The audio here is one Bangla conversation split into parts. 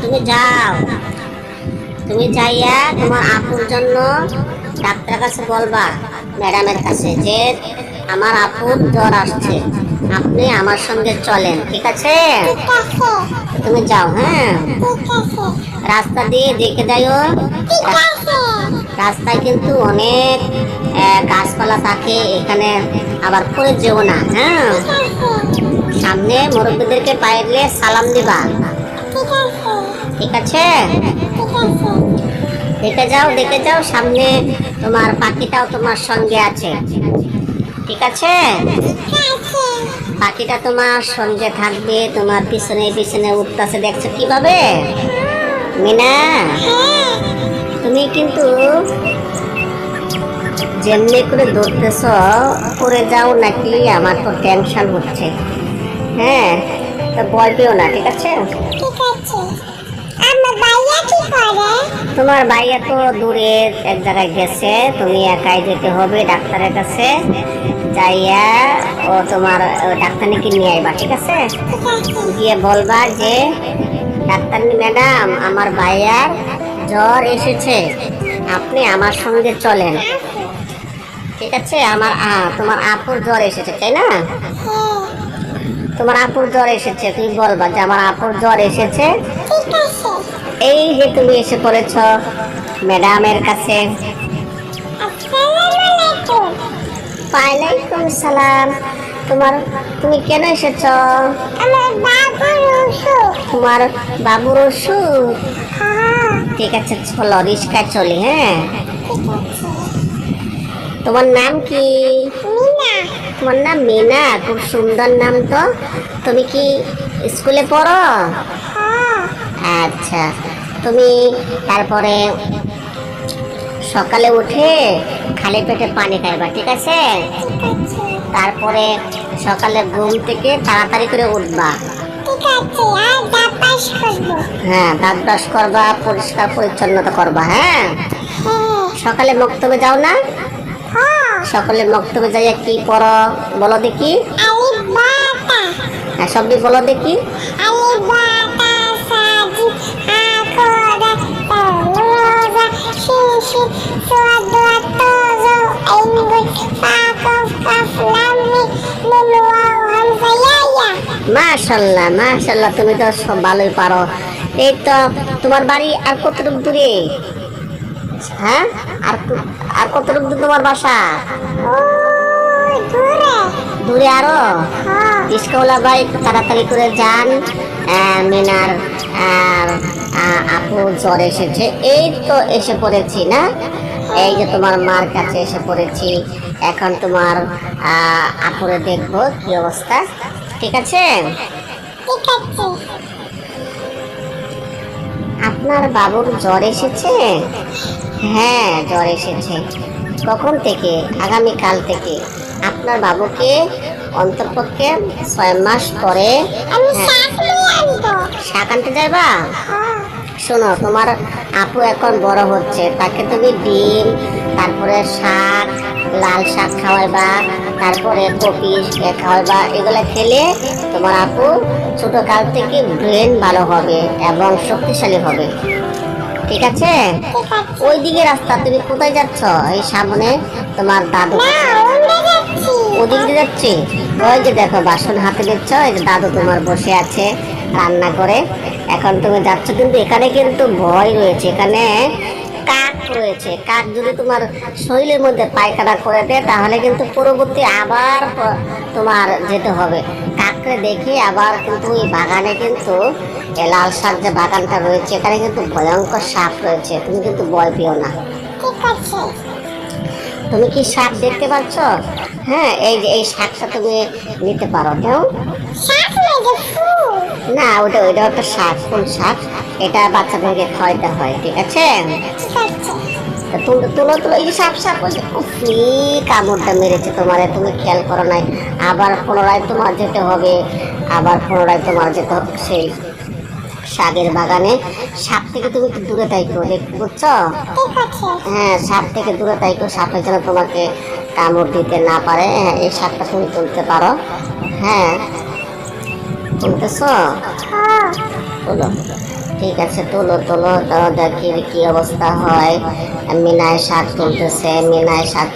তুমি যাও, তুমি যাইয়া তোমার আপুর জন্য ডাক্তারের কাছে বলবা, ম্যাডামের কাছে, যে আমার আপুর জ্বর আসছে, আপনি আমার সঙ্গে চলেন, ঠিক আছে? তুমি যাও, হ্যাঁ। রাস্তা দিয়ে দেখে যাইও, রাস্তায় কিন্তু অনেক গাছপালা থাকে, এখানে আবার পড়ে যেও না, হ্যাঁ। সামনে মুরব্বীদেরকে পাইলে সালাম দিবা, ঠিক আছে? দেখে যাও, দেখে যাও, সামনে তোমার পাখিটাও তোমার সঙ্গে আছে, ঠিক আছে? পাখিটা তোমার সঙ্গে থাকবে, তোমার পিছনে পিছনে উঠতেছে, দেখছো কিভাবে? মিনা, তুমি কিন্তু যেমনি করে দৌড়তেছ, পড়ে যাও নাকি, আমার তো টেনশন হচ্ছে। হ্যাঁ, তো ভয় পেও না, ঠিক আছে? তোমার ভাইয়া তো দূরে এক জায়গায় গেছে, তুমি একাই যেতে হবে ডাক্তারের কাছে। যাইয়া ও তোমার ডাক্তারনিকে নিয়ে আইবা, ঠিক আছে? গিয়ে বলবা যে ডাক্তারনি ম্যাডাম, আমার ভাইয়ার জ্বর এসেছে, আপনি আমার সঙ্গে চলেন, ঠিক আছে? তোমার আপুর জ্বর এসেছে, তাই না? তোমার আপুর জ্বর এসেছে, তুমি বলবা যে আমার আপুর জ্বর এসেছে, এই যে তুমি এসে পড়েছ ম্যাডামের কাছে। ওয়ালাইকুম সালাম। তুমি কেন এসেছ? তোমার বাবুর ওষুধ? ঠিক আছে, চলো রিস্কায় চলি, হ্যাঁ। তোমার নাম কি? তোমার নাম মিনা, খুব সুন্দর নাম তো। তুমি কি স্কুলে পড়ো? আচ্ছা, তুমি তারপরে সকালে উঠে খালি পেটে পানি খাইবা, ঠিক আছে? তারপরে সকালে ঘুম থেকে তাড়াতাড়ি করে উঠবা, হ্যাঁ। দাঁত ব্রাশ করবা, পরিষ্কার পরিচ্ছন্নতা করবা, হ্যাঁ। সকালে মক্তবে যাও না? সকালে মক্তবে যাইয়া কি পড়ো বলো দেখি? হ্যাঁ, সবই বলো দেখি। মাশাআল্লাহ, মাশাআল্লাহ, তুমি তো সব ভালোই পারো। এই তো, তোমার বাড়ি আর কতটুকু দূরে? হ্যাঁ, আর কতটুকু দূর তোমার বাসা? দূরে আরো? ইস্কাউলা ভাই, একটু তাড়াতাড়ি করে যান, মিনার আপু জ্বর এসেছে। এই তো এসে পড়েছি না, এই যে তোমার মার কাছে এসে পড়েছি। এখন তোমার আপুরে দেখবো কি অবস্থা, ঠিক আছে? আপনার বাবুর জ্বর এসেছে? হ্যাঁ, জ্বর এসেছে। কখন থেকে? আগামীকাল থেকে। আপনার বাবুকে অন্ততপক্ষে 6 মাস পরে শাক আনতে যাইবা? শোনো, তোমার আপু এখন বড় হচ্ছে, তাকে তুমি ডিম, তারপরে শাক, লাল শাক খাওয়াইবা, তারপরে কপি খাওয়াইবা। এগুলো খেলে তোমার আপু ছোট কাল থেকে ব্রেন ভালো হবে এবং শক্তিশালী হবে, ঠিক আছে? ওই দিকে রাস্তা, তুমি কোথায় যাচ্ছ? এই সামনে তোমার দাদু ওদিক দিয়ে যাচ্ছি। ওই যে দেখো, বাসন হাতে দিচ্ছ, এই যে দাদু তোমার বসে আছে রান্না করে। এখন তুমি যাচ্ছ, কিন্তু এখানে কিন্তু ভয় রয়েছে, এখানে কাক রয়েছে। কাক যদি তোমার শরীরের মধ্যে পায়খানা করে দেয়, তাহলে কিন্তু পরবর্তী আবার তোমার যেতে হবে। কাককে দেখে আবার কিন্তু ওই বাগানে কিন্তু লাল শাক যে বাগানটা রয়েছে, এখানে কিন্তু ভয়ঙ্কর সাপ রয়েছে, তুমি কিন্তু ভয় পেও না, তুমি কি সাপ দেখতে পাচ্ছ? হ্যাঁ, এই যে এই শাকটা তুমি নিতে পারো, কেউ না, ওটা একটা শাক, ফুল শাক, এটা বাচ্চাদেরকে খাওয়াইতে হয়, ঠিক আছে? তুলো তুলো, এই যে সাপ সাপ, কামড়টা মেরেছে তোমারে, তুমি খেয়াল করো নাই। আবার পুনরায় তোমার যেতে হবে, সেই শাকের বাগানে। সাপ থেকে তুমি একটু দূরে থাইকো, বুঝছো? হ্যাঁ, সাপ থেকে দূরে থাইকো, সাপের যেন তোমাকে কামড় দিতে না পারে। হ্যাঁ, এই শাকটা তুমি তুলতে পারো, হ্যাঁ। তুলতেছ? তোলো, ঠিক আছে, তোলো তোলো, তো দেখি কি অবস্থা হয়। মিনায় শাক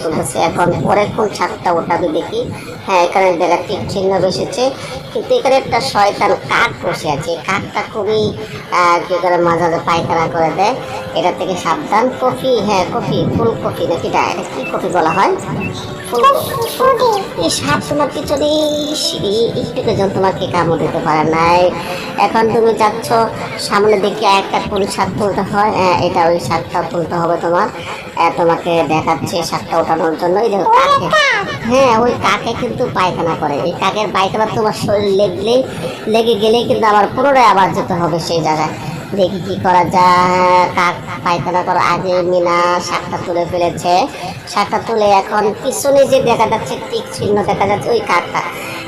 তুলতেছে, এখন পরে কোন শাকটা ওঠাবে দেখি। হ্যাঁ, এখানে দেখা টিক চিহ্ন বসেছে, কিন্তু এখানে একটা শয়তান কাক বসে আছে। এই কাকটা খুবই কি করে মাঝে মাঝে পায়খানা করে দেয়, এটা থেকে সাবধান। কফি, হ্যাঁ কফি, ফুলকপি নাকি, এটা কি কফি বলা হয়? এই সাপ তোমার পিছনে একটু পেছন তোমাকে কামড় দিতে পারে নাই। এখন তুমি যাচ্ছ সামনে দেখে একটা কোন শাক তুলতে হয়, এটা ওই শাকটা তুলতে হবে তোমার। তোমাকে দেখাচ্ছে শাকটা ওঠানোর জন্য। এই দেখো কাকে, হ্যাঁ ওই কাকে কিন্তু পায়খানা করে। এই কাকের পায়খানা তোমার শরীর লেগে গেলেই কিন্তু আবার পুনরায় আবার যেতে হবে সেই জায়গায়। দেখি কি করা যায়। কাক পায়খানা করার আগে মিনা শাকটা তুলে ফেলেছে। শাকটা তুলে এখন পিছনে যে দেখা যাচ্ছে টিক চিহ্ন দেখা যাচ্ছে, ওই কাকটা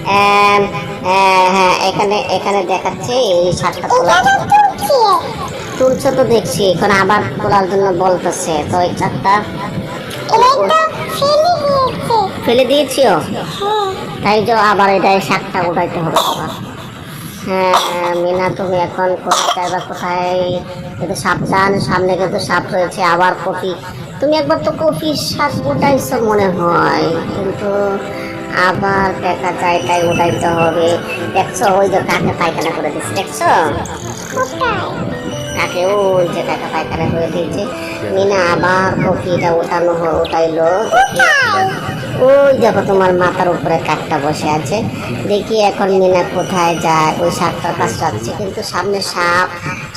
হ্যাঁ এখানে এখানে দেখাচ্ছে এই শাকটা তোলা তুলছে তো দেখছি। এখন আবার তোলার জন্য বলতেছে, তো ওই শাকটা ফেলে দিয়েছিও, তাই যে আবার এটাই শাকটা উঠাইতে হবে তোমার। হ্যাঁ মিনা, তুমি এখন কোথায় যাইবা, কোথায়? কিন্তু সাবধান, সামনে কিন্তু সাপ রয়েছে। আবার কফি, তুমি একবার তো কফির শাক উঠাইছো মনে হয়, কিন্তু আবার দেখা যায় তাই উঠাইতে হবে। দেখছো ওই যে কাকে পায়খানা করে দিচ্ছে, দেখছো কাকে, ওই যে কাকে পায়খানা করে দিয়েছে। মিনা আবার কফিটা উঠাইলো। ওই দেখো তোমার মাথার উপরে কাকটা বসে আছে। দেখি এখন মিনা কোথায় যায়, ওই সাপটার কাছে যাচ্ছে, কিন্তু সামনে সাপ।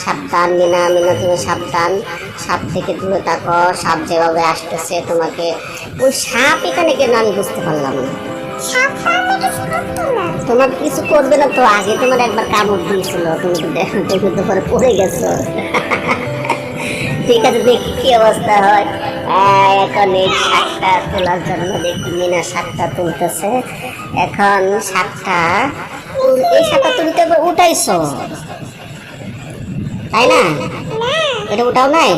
সাবধান মিনা, তুমি সাবধান, সাপ থেকে দূরে থাকো। সাপ যেভাবে আসতেছে তোমাকে, ওই সাপ এখানে কেন আমি বুঝতে পারলাম না। তোমার কিছু করবে না তো, আগে তোমার একবার কামড় দিয়েছিল, তুমি তো পরে পড়ে গেছো। ঠিক আছে, দেখি কি অবস্থা হয়। এখন এই শাকটা তোলার জন্য দেখি মিনা শাকটা তুলতেছে। এখন শাকটা, এই শাকটা তুমি তো একবার উঠাইছো তাই না? এটা উঠাও নাই,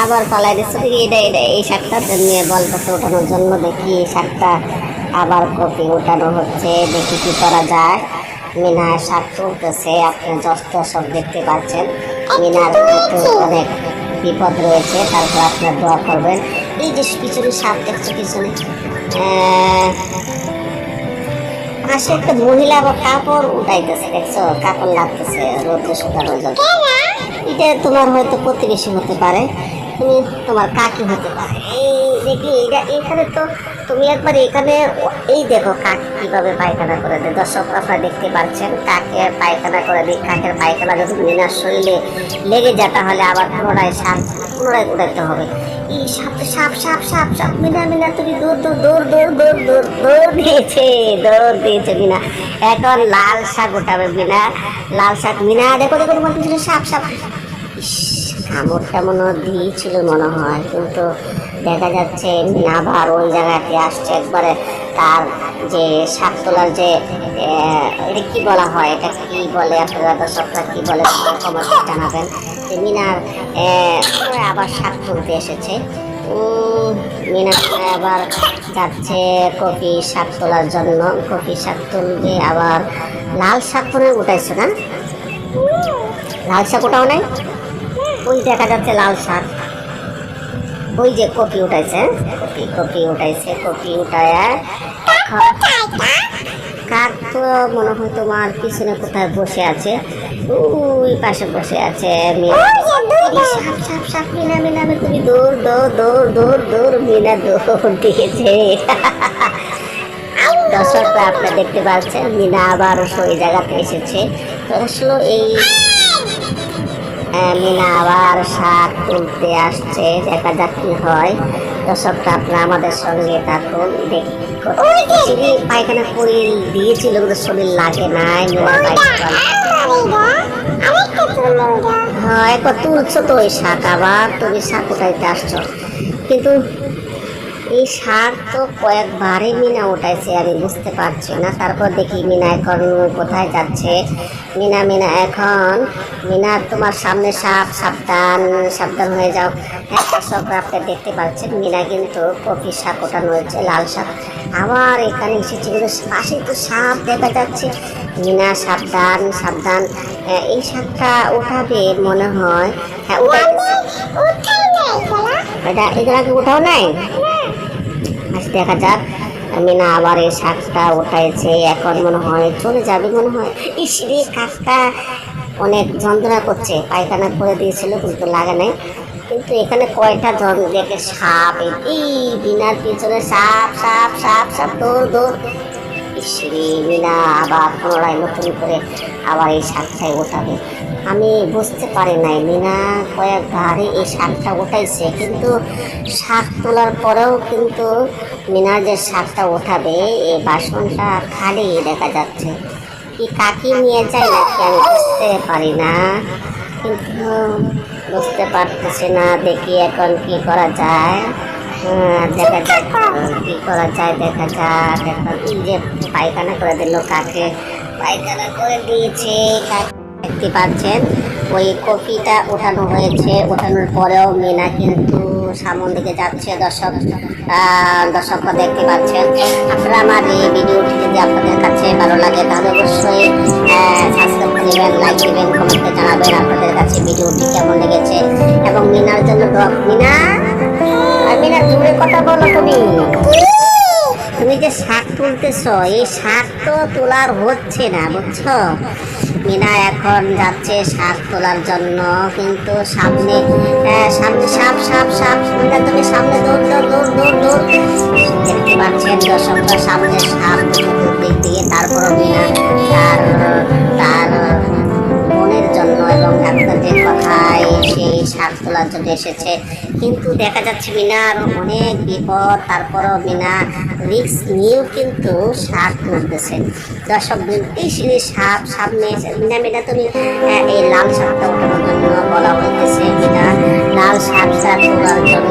আবার পালাই দিচ্ছে। এই শাকটা নিয়ে বলতেছে ওঠানোর জন্য। দেখি এই শাকটা আবার কপি উঠানো হচ্ছে, দেখি কি করা যায়। মিনা শাক তুলতেছে, আপনি দর্শক দেখতে পাচ্ছেন। মিনার অনেক বিপদ রয়েছে, তারপর আপনার দোয়া করবেন। এই যে পিছনে সাপ দেখছে, পিছনে পাশে একটা মহিলা আবার কাপড় উঠাইতেছে, দেখছো কাপড় লাগতেছে রোদ্রে শুকানোর জন্য। এটা তোমার হয়তো প্রতিবেশী হতে পারে, তুমি তোমার কাকি হতে পারে। এই দেখি এখানে তো তুমি একবার এখানে, এই দেখো কাক কিভাবে পায়খানা করে দেয়। দর্শক আপনারা দেখতে পাচ্ছেন, কাকে পায়খানা করে দিই। কাকের পায়খানা যদি মিনার শরীরে লেগে যায় তাহলে আবার পুনরায় উঠাইতে হবে। এই সাপ সাপ সাপ সাপ সাপ মিনা তুমি দৌড় দিয়েছে মিনা। এখন লাল শাক উঠাবে মিনা, লাল শাক। মিনা দেখো তোমার পিছনে সাপ সাপ। কামড়টা মনে দিয়েছিল মনে হয়, কিন্তু দেখা যাচ্ছে আবার ওই জায়গাতে আসছে একবারে। তার যে শাক তোলার যে এটা কি বলা হয়, এটা কি বলে আপনারা দর্শকরা কি বলে কমেন্টে জানাবেন। মিনার আবার শাক তুলতে এসেছে। মিনা আবার যাচ্ছে কপি শাক তোলার জন্য। কপি শাক তুলবে আবার। লাল শাক করে উঠাইছে না? লাল শাক ওটাও নাই, ওই দেখা যাচ্ছে লাল শাক। ওই যে কপি উঠাইছে, কপি উঠায়। কাক তো মনে হয় তোমার পিছনে কোথায় বসে আছে, ওই পাশে বসে আছে। সাপ মিনা তুমি দৌড় মিনা দৌড় দিয়েছে। দর্শকরা আপনারা দেখতে পাচ্ছেন মিনা আবার ওই জায়গাতে এসেছে। তো আসলে এই মিনা আবার শাক তুলতে আসছে, দেখা যাক কি হয়। দর্শকটা আপনারা আমাদের সঙ্গে থাকুন। দেখি পায়খানা করে দিয়েছিল, কিন্তু শরীর লাগে নাই। হ্যাঁ একবার তুলছো তো ওই শাক, আবার তুমি শাক উঠাইতে আসছো, কিন্তু এই শাক তো কয়েকবারই মিনা উঠাইছে, আমি বুঝতে পারছি না। তারপর দেখি মিনা এখন কোথায় যাচ্ছে। মিনা মিনা এখন মিনা, তোমার সামনে সাপ, সাবধান সাবধান হয়ে যাও। হ্যাঁ দর্শক, আপনি দেখতে পাচ্ছেন মিনা কিন্তু কফি শাক ওঠানো হয়েছে, লাল শাক। আবার এখানে এসেছে, কিন্তু পাশে তো সাপ দেখা যাচ্ছে। মিনা সাবধান সাবধান। এই শাকটা উঠাবে মনে হয়। হ্যাঁ উঠাইতেছে। এটা এদের আগে উঠাও নাই। আচ্ছা দেখা যাক। মিনা আবার এই শাকটা উঠাইছে, এখন মনে হয় চলে যাবে মনে হয়। ইসরে কাকটা অনেক যন্ত্রণা করছে, পায়খানা করে দিয়েছিল কিন্তু লাগে নাই। কিন্তু এখানে কয়টা জন দেখে সাপ, এই বিনার পিছনে সাপ সাপ সাপ সাপ, দৌড় দৌড়। ইসরে মিনা আবার পুনরায় নতুন করে আবার এই শাকটাই ওঠাবে। আমি বুঝতে পারি নাই, মিনা কয়েকবারই এই শাকটা উঠাইছে, কিন্তু শাক তোলার পরেও কিন্তু মিনা যে শাকটা ওঠাবে এই বাসনটা খালি দেখা যাচ্ছে। কি কাকি নিয়ে যায় নাকি আমি বুঝতে পারি না, কিন্তু বুঝতে পারতেছি না। দেখি এখন কি করা যায়। দেখা যাক কি করা যায়, দেখা যাক। এখন এই যে পায়খানা করে দিল, কাকে পায়খানা করে দিয়েছে। দেখতে পাচ্ছেন ওই কপিটা ওঠানো হয়েছে, ওঠানোর পরেও মিনা কিন্তু সামন দিকে যাচ্ছে। দর্শকরা দেখতে পাচ্ছেন। আপনারা আমার এই ভিডিওটি যদি আপনাদের কাছে ভালো লাগে তাহলে অবশ্যই সাবস্ক্রাইব করবেন, লাইক দেবেন, কমেন্টে জানাবেন আপনাদের কাছে ভিডিওটি কেমন লেগেছে। এবং মিনার জন্য মিনা মিনা জুড়ে কথা বলো। তুমি যে শাক তুলতেছ, এই শাক তো তোলার হচ্ছে না, বুঝছো। মিনা এখন যাচ্ছে শাক তোলার জন্য, কিন্তু সামনে সামনে সাপ সাপ সাপ। মিনা তুমি সামনে দৌড় দৌড় দৌড় দৌড় দৌড়। দেখতে পাচ্ছেন দর্শকরা সামনে সাপ দিক দিয়ে। তারপরও মিনা তার তার বোনের জন্য এবং ডাক্তারদের কথায় সেই শাক তোলার জন্য এসেছে, কিন্তু দেখা যাচ্ছে মিনার অনেক বিপদ। তারপরও মিনা রিস্ক নিয়েও কিন্তু শাক তুলতেছে। দর্শক সাপ সামনে এসে মিনা মিনা তুমি এই লাল শাকটা ওঠানোর জন্য বলা হইতেছে। মিনা লাল শাকটা তোলার জন্য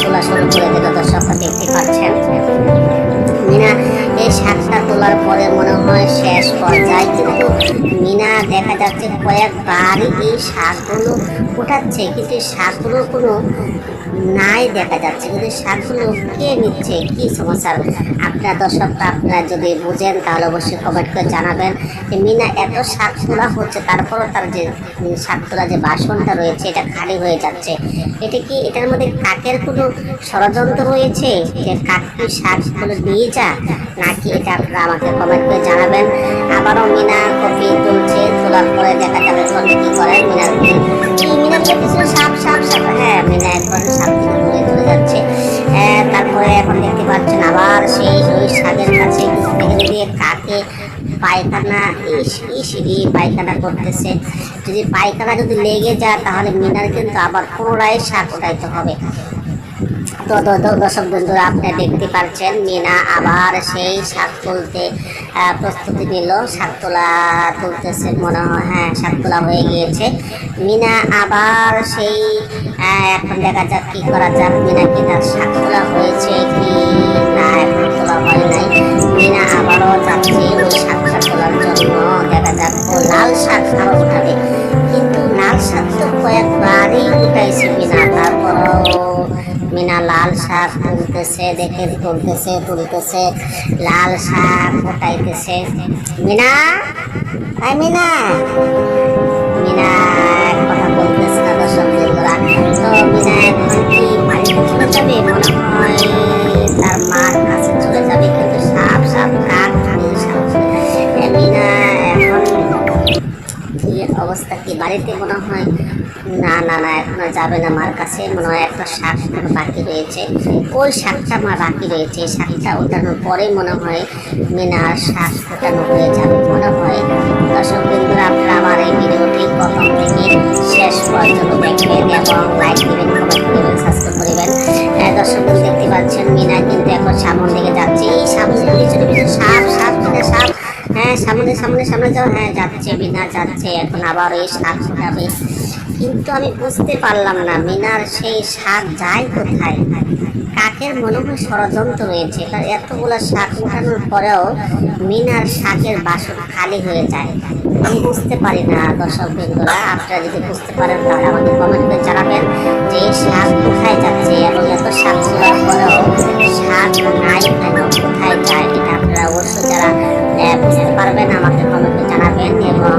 তোলা শুরু করে দিল। দর্শকরা দেখতে পাচ্ছেন মিনা এই শাকটা তোলার পরে মনে হয় শেষ পর্যায়ে, কিন্তু মিনা দেখা যাচ্ছে কয়েকবারই এই শাকগুলো উঠাচ্ছে, কিন্তু এই শাকগুলো কোনো নাই দেখা যাচ্ছে। কিন্তু শাকগুলো কে নিচ্ছে, কি সমস্যা? আপনার দর্শকরা আপনারা যদি বুঝেন তাহলে অবশ্যই কমেন্ট করে জানাবেন যে মিনা এত শাক তোলা হচ্ছে, তারপরও তার যে শাক তোলা যে বাসনটা রয়েছে এটা খালি হয়ে যাচ্ছে। এটা কি এটার মধ্যে কাকের কোনো ষড়যন্ত্র রয়েছে যে কাকি শাকগুলো নিয়ে যা, নাকি এটা আপনারা আমাকে কমেন্ট করে জানাবেন। আবারও মিনা কপি তুলছে, তোলার পরে দেখা যাবে কি করেন। মিনার কিছু সাপ সাপ সাপ। হ্যাঁ মিনা একবার সাপ থেকে দূরে চলে যাচ্ছে। তারপরে এখন দেখতে পাচ্ছেন আবার সেই ওই শাকের কাছে দিয়ে কাকে পায়খানা পায়খানা করতেছে। যদি পায়খানা যদি লেগে যায় তাহলে মিনার কিন্তু আবার পুনরায় শাক উঠাইতে হবে। তো দর্শক বন্ধুরা আপনি দেখতে পাচ্ছেন মিনা আবার সেই শাক তুলতে প্রস্তুতি নিল। শাক তোলা তুলতেছে মনে হয়, হ্যাঁ শাক তোলা হয়ে গিয়েছে। মিনা আবার সেই এখন দেখা যাক কি করা যাক। মিনা কি তার শাক তোলা হয়েছে কি না, এখন তোলা হয় নাই। মিনা আবারও যাচ্ছে ওই শাকটা তোলার জন্য। দেখা যাক ও লাল শাক আরও উঠাবে, কিন্তু লাল শাক তো কয়েকবারই উঠাইছে মিনা। তারপরও মিনা লাল শাক তুলতেছে, দেখে তুলতেছে লাল শাক উঠাইতেছে। মিনা মিনা মিনা কথা বলতেছে না দর্শক বন্ধুরা। তো মিনা এখন কি বাড়িতে চলে যাবে, মনে হয় তার মার কাছে চলে যাবে, কিন্তু সাপ সাপ কাক মিনা এখন কি অবস্থা, কি বাড়িতে মনে হয় না না না এখনো যাবে না মার কাছে। মনে হয় একটা শাক বাকি রয়েছে, ওই শাকটা আমার বাকি রয়েছে। এই শাকটা ওঠানোর পরে মনে হয় মিনার শাক ওঠানো হয়ে যাবে মনে হয়। দর্শক বন্ধুরা আপনারা আমার এই ভিডিওটি প্রথম থেকে শেষ পর্যন্ত দেখবেন এবং লাইক দেবেন, কমেন্ট করবেন, সাবস্ক্রাইব করবেন। দর্শক বন্ধু দেখতে পাচ্ছেন মিনা কিন্তু এখন সামনের দিকে যাচ্ছে। এই সামনে সাপ সাপ সাপ। হ্যাঁ সামনে সামনে সামনে যাও। হ্যাঁ যাচ্ছে মিনা যাচ্ছে, এখন আবার এই শাক উঠাবে। কিন্তু আমি বুঝতে পারলাম না মিনার সেই শাক যায় কোথায়। কাকের মনে হয় ষড়যন্ত্র রয়েছে, তার এতগুলো শাক উঠানোর পরেও মিনার শাকের বাসন খালি হয়ে যায়। আমি বুঝতে পারি না দর্শক বন্ধুরা, আপনারা যদি বুঝতে পারেন তাহলে আমাকে কমেন্ট করে জানাবেন যে এই শাক কোথায় যাচ্ছে এবং এত শাক তোলার পরেও শাক নাই কেন, কোথায় যায়, এটা আপনারা অবশ্যই যারা বুঝতে পারবেন আমাকে কমেন্ট করে জানাবেন। এবং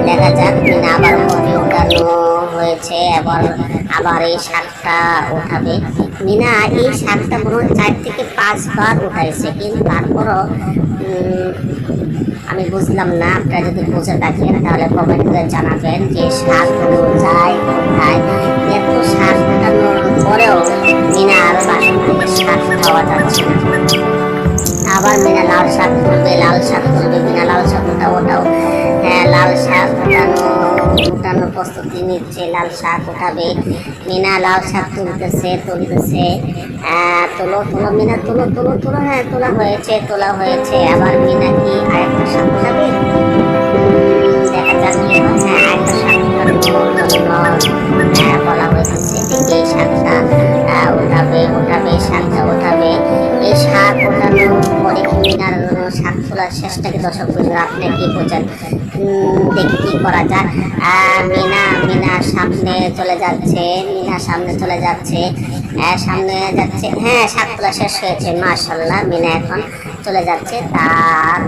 দেখা যাক মিনা আবার কপি উঠানো হয়েছে, আবার এই শাকটা উঠাবে। মিনা এই শাকটা মনে হয় 4 থেকে 5 বার উঠাইছে, কিন্তু তারপরও আমি বুঝলাম না। আপনারা যদি বুঝে থাকেন তাহলে কমেন্ট করে জানাবেন যে শাকগুলো যায় কোথায়। এত শাক উঠানোর পরেও মিনা আর বাসন থেকে শাক খাওয়া যাচ্ছে না। আবার মিনা লাল শাক তুলবে, মিনা লাল শাক ওটাও। হ্যাঁ, লাল শাক উঠানোর প্রস্তুতি নিচ্ছে, লাল শাক উঠাবে। মিনা লাল শাক তুলতেছে। তোলো মিনা, তোলো। হ্যাঁ, তোলা হয়েছে। আবার মিনা কি আরেকটা শাক উঠাবে? দেখা যাক কি হয়। হ্যাঁ, আরেকটা শাক উঠানোর জন্য বলা হয়েছে, সেদিকে শাকটা উঠাবে। এই শাক ওঠানোর পরে কি মিনার শাক তোলার শেষটাকে দর্শক বন্ধুরা আপনি কি বোঝেন? দেখি কি করা যায়। মিনা সামনে চলে যাচ্ছে। হ্যাঁ, শাক তোলা শেষ হয়েছে, মাশাআল্লাহ। মিনা এখন চলে যাচ্ছে। তার